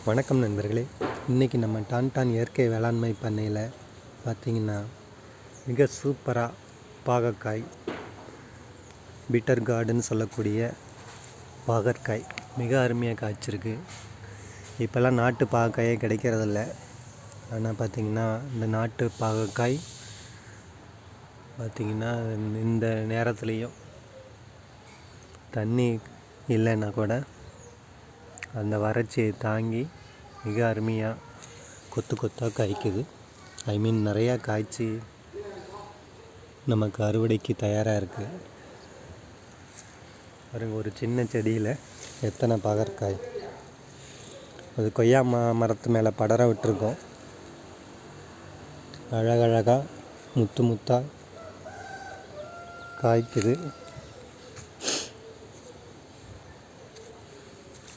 வணக்கம் நண்பர்களே. இன்றைக்கி நம்ம டான்டான் இயற்கை வேளாண்மை பண்ணையில் பார்த்திங்கன்னா மிக சூப்பராக பாகற்காய், பீட்டர் கார்டுன்னு சொல்லக்கூடிய பாகற்காய் மிக அருமையாக காய்ச்சிருக்கு. இப்போல்லாம் நாட்டு பாகற்காயே கிடைக்கிறதில்ல. ஆனால் பார்த்திங்கன்னா இந்த நாட்டு பாகற்காய் பார்த்திங்கன்னா இந்த நேரத்துலேயும் தண்ணி இல்லைன்னா கூட அந்த வறட்சியை தாங்கி மிக அருமையாக கொத்து கொத்தாக காய்க்குது. நிறையா காய்ச்சி நமக்கு அறுவடைக்கு தயாராக இருக்குது. பாருங்க, ஒரு சின்ன செடியில் எத்தனை பாகற்காய். அது கொய்யா மரத்து மேலே படர விட்டுருக்கோம். அழகழகாக முத்து முத்தாக காய்க்குது.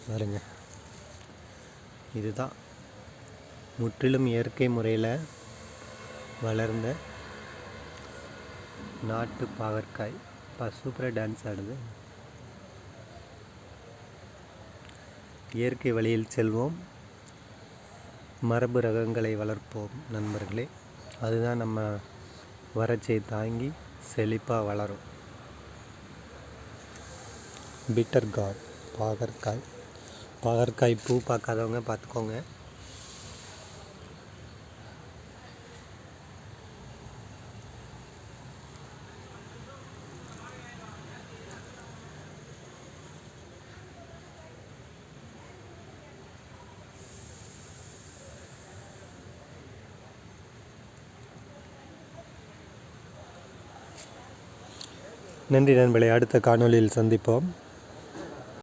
பாருங்க, இதுதான் முற்றிலும் இயற்கை முறையில் வளர்ந்த நாட்டு பாகற்காய். சூப்பராக டான்ஸ் ஆடுது. இயற்கை வழியில் செல்வோம், மரபு ரகங்களை வளர்ப்போம் நண்பர்களே. அதுதான் நம்ம வறட்சியை தாங்கி செழிப்பாக வளரும். பீட்டர் கார்டு பாகற்காய் பூ பார்க்காதவங்க பார்த்துக்கோங்க. நன்றி நண்பர்களே. அடுத்த காணொளியில் சந்திப்போம்.